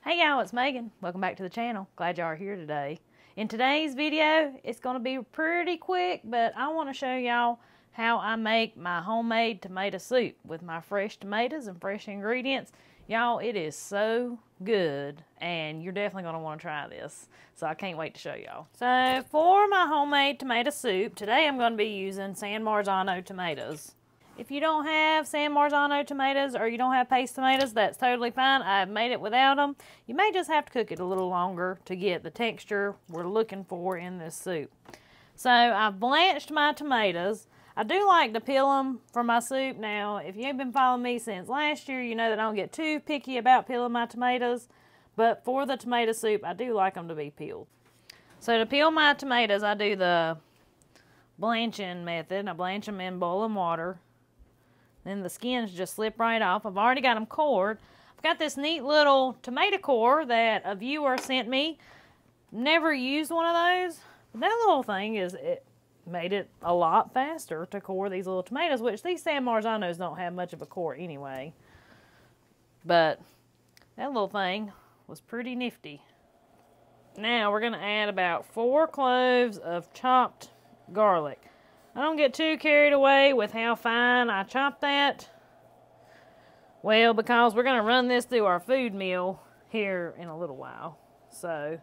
Hey y'all, it's Megan. Welcome back to the channel. Glad y'all are here today. In today's video, it's going to be pretty quick, but I want to show y'all how I make my homemade tomato soup with my fresh tomatoes and fresh ingredients. Y'all, it is so good, and you're definitely going to want to try this. So I can't wait to show y'all. So for my homemade tomato soup, today I'm going to be using San Marzano tomatoes. If you don't have San Marzano tomatoes or you don't have paste tomatoes, that's totally fine. I've made it without them. You may just have to cook it a little longer to get the texture we're looking for in this soup. So I've blanched my tomatoes. I do like to peel them for my soup. Now, if you've been following me since last year, you know that I don't get too picky about peeling my tomatoes. But for the tomato soup, I do like them to be peeled. So to peel my tomatoes, I do the blanching method. I blanch them in boiling water. Then the skins just slip right off. I've already got them cored. I've got this neat little tomato core that a viewer sent me. Never used one of those. But that little thing it made it a lot faster to core these little tomatoes, which these San Marzanos don't have much of a core anyway. But that little thing was pretty nifty. Now we're going to add about 4 cloves of chopped garlic. I don't get too carried away with how fine I chop that. Well, because we're going to run this through our food mill here in a little while. So,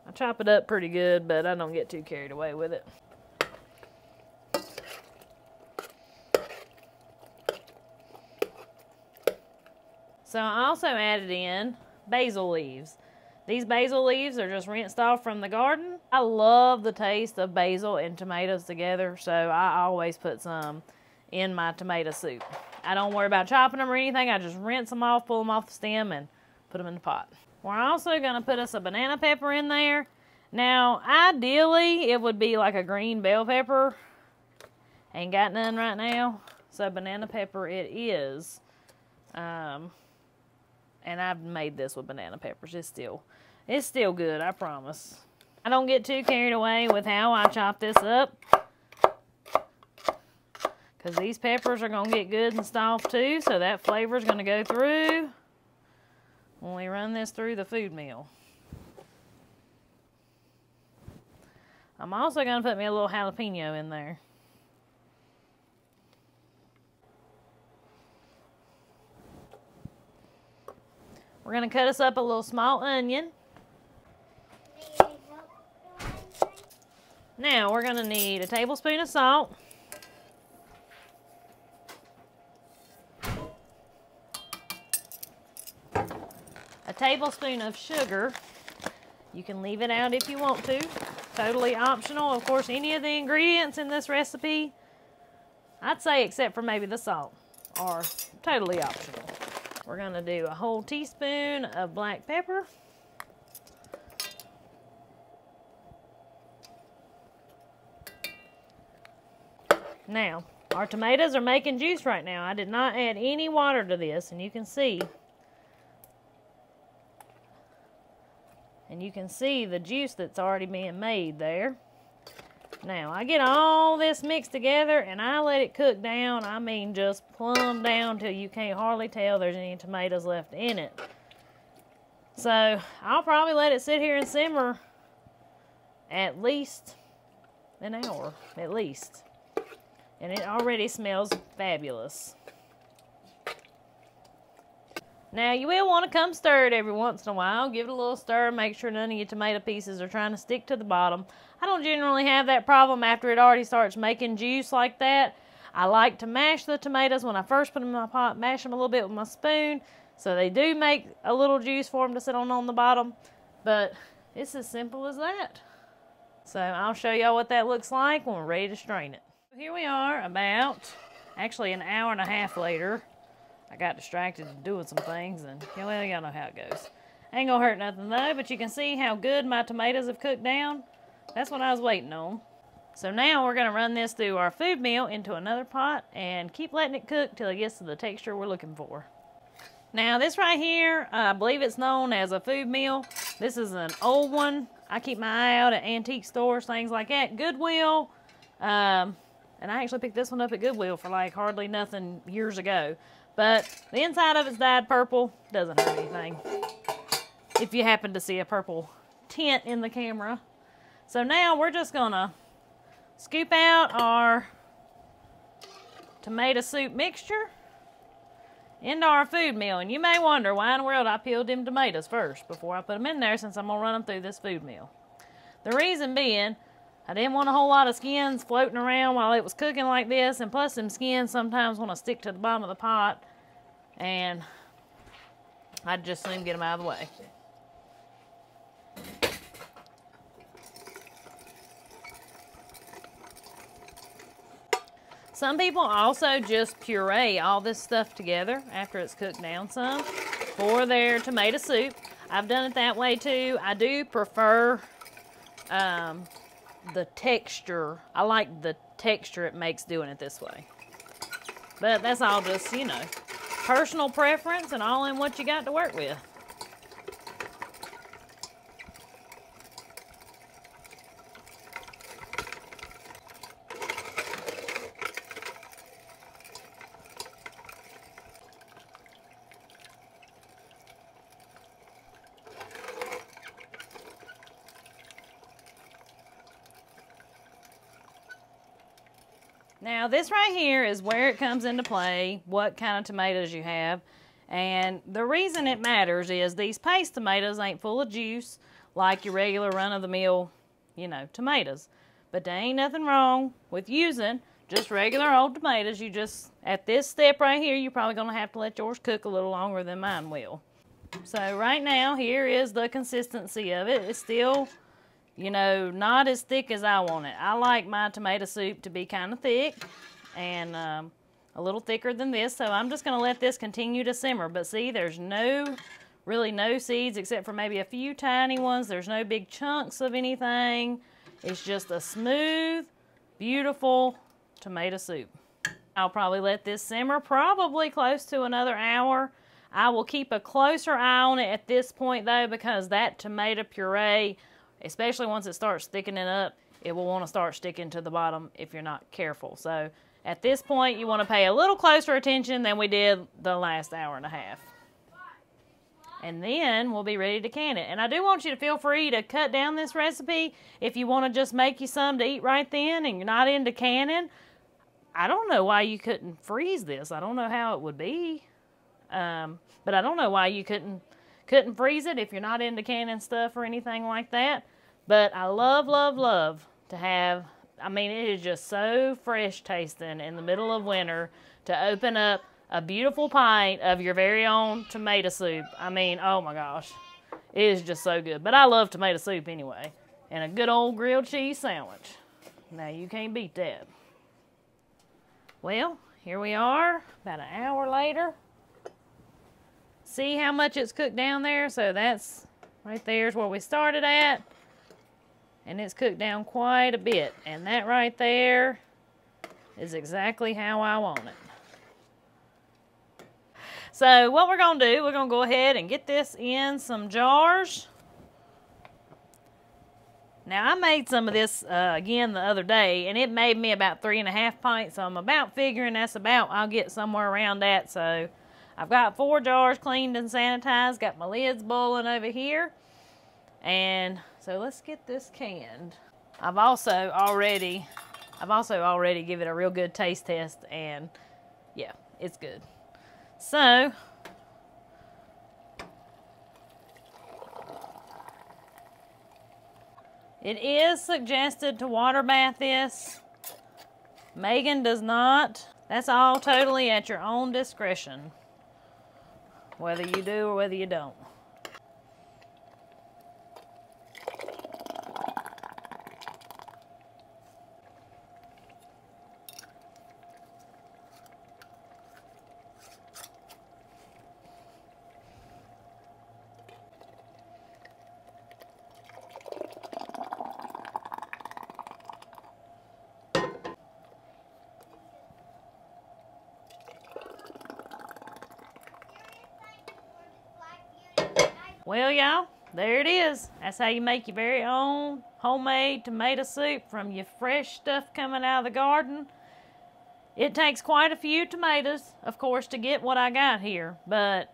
I chop it up pretty good, but I don't get too carried away with it. So, I also added in basil leaves. These basil leaves are just rinsed off from the garden. I love the taste of basil and tomatoes together, so I always put some in my tomato soup. I don't worry about chopping them or anything. I just rinse them off, pull them off the stem, and put them in the pot. We're also going to put us a banana pepper in there. Now, ideally, it would be like a green bell pepper. Ain't got none right now, so banana pepper it is. And I've made this with banana peppers. It's still good, I promise. I don't get too carried away with how I chop this up, because these peppers are going to get good and soft too, so that flavor is going to go through when we run this through the food mill. I'm also going to put me a little jalapeno in there. We're going to cut us up a little small onion. Now we're going to need a tablespoon of salt. A tablespoon of sugar. You can leave it out if you want to. Totally optional. Of course, any of the ingredients in this recipe, I'd say except for maybe the salt, are totally optional. We're going to do a whole teaspoon of black pepper. Now, our tomatoes are making juice right now. I did not add any water to this, and you can see. And you can see the juice that's already being made there. Now, I get all this mixed together and I let it cook down. I mean, just plumb down till you can't hardly tell there's any tomatoes left in it. So, I'll probably let it sit here and simmer at least an hour, at least. And it already smells fabulous. Now, you will want to come stir it every once in a while. Give it a little stir. Make sure none of your tomato pieces are trying to stick to the bottom. I don't generally have that problem after it already starts making juice like that. I like to mash the tomatoes when I first put them in my pot. Mash them a little bit with my spoon. So they do make a little juice for them to sit on the bottom. But it's as simple as that. So I'll show y'all what that looks like when we're ready to strain it. Here we are about, actually an hour and a half later. I got distracted doing some things, and well, y'all know how it goes. Ain't gonna hurt nothing though, but you can see how good my tomatoes have cooked down. That's what I was waiting on. So now we're gonna run this through our food mill into another pot and keep letting it cook till it gets to the texture we're looking for. Now this right here, I believe it's known as a food mill. This is an old one. I keep my eye out at antique stores, things like that. Goodwill. And I actually picked this one up at Goodwill for like hardly nothing years ago. But the inside of it's dyed purple. Doesn't hurt anything. if you happen to see a purple tint in the camera. So now we're just gonna scoop out our tomato soup mixture into our food meal. And you may wonder why in the world I peeled them tomatoes first before I put them in there, since I'm gonna run them through this food meal. The reason being, I didn't want a whole lot of skins floating around while it was cooking like this, and plus them skins sometimes want to stick to the bottom of the pot, and I'd just soon get them out of the way. Some people also just puree all this stuff together after it's cooked down some for their tomato soup. I've done it that way too. I do prefer the texture. I like the texture it makes doing it this way. But that's all just, you know, personal preference and all in what you got to work with. Now this right here is where it comes into play, what kind of tomatoes you have. And the reason it matters is these paste tomatoes ain't full of juice like your regular run-of-the-mill, you know, tomatoes. But there ain't nothing wrong with using just regular old tomatoes. You just, at this step right here, you're probably going to have to let yours cook a little longer than mine will. So right now, here is the consistency of it. It's still, you know, not as thick as I want it. I like my tomato soup to be kind of thick and a little thicker than this. So I'm just going to let this continue to simmer. But see, there's really no seeds except for maybe a few tiny ones. There's no big chunks of anything. It's just a smooth, beautiful tomato soup. I'll probably let this simmer probably close to another hour. I will keep a closer eye on it at this point though, because that tomato puree, especially once it starts thickening up, it will want to start sticking to the bottom if you're not careful. So at this point, you want to pay a little closer attention than we did the last hour and a half. And then we'll be ready to can it. And I do want you to feel free to cut down this recipe if you want to just make you some to eat right then and you're not into canning. I don't know why you couldn't freeze this. I don't know how it would be. But I don't know why you couldn't freeze it if you're not into canning stuff or anything like that. But I love, love, love to have, I mean, it is just so fresh tasting in the middle of winter to open up a beautiful pint of your very own tomato soup. I mean, oh my gosh, it is just so good. But I love tomato soup anyway. And a good old grilled cheese sandwich. Now you can't beat that. Well, here we are, about an hour later. See how much it's cooked down there? So that's, right there is where we started at. And it's cooked down quite a bit. And that right there is exactly how I want it. So what we're going to do, we're going to go ahead and get this in some jars. Now I made some of this again the other day, and it made me about 3.5 pints. So I'm about figuring that's about, I'll get somewhere around that. So I've got 4 jars cleaned and sanitized, got my lids boiling over here. And so let's get this canned. I've also already give it a real good taste test, and yeah, it's good. So it is suggested to water bath this. Megan does not. That's all totally at your own discretion, whether you do or whether you don't. Well, y'all, there it is. That's how you make your very own homemade tomato soup from your fresh stuff coming out of the garden. It takes quite a few tomatoes, of course, to get what I got here, but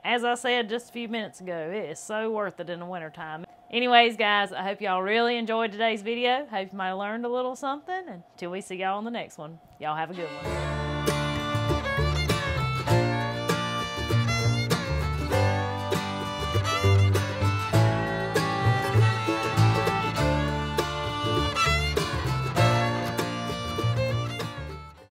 as I said just a few minutes ago, it is so worth it in the wintertime. Anyways, guys, I hope y'all really enjoyed today's video. Hope you might have learned a little something. And until we see y'all on the next one, y'all have a good one.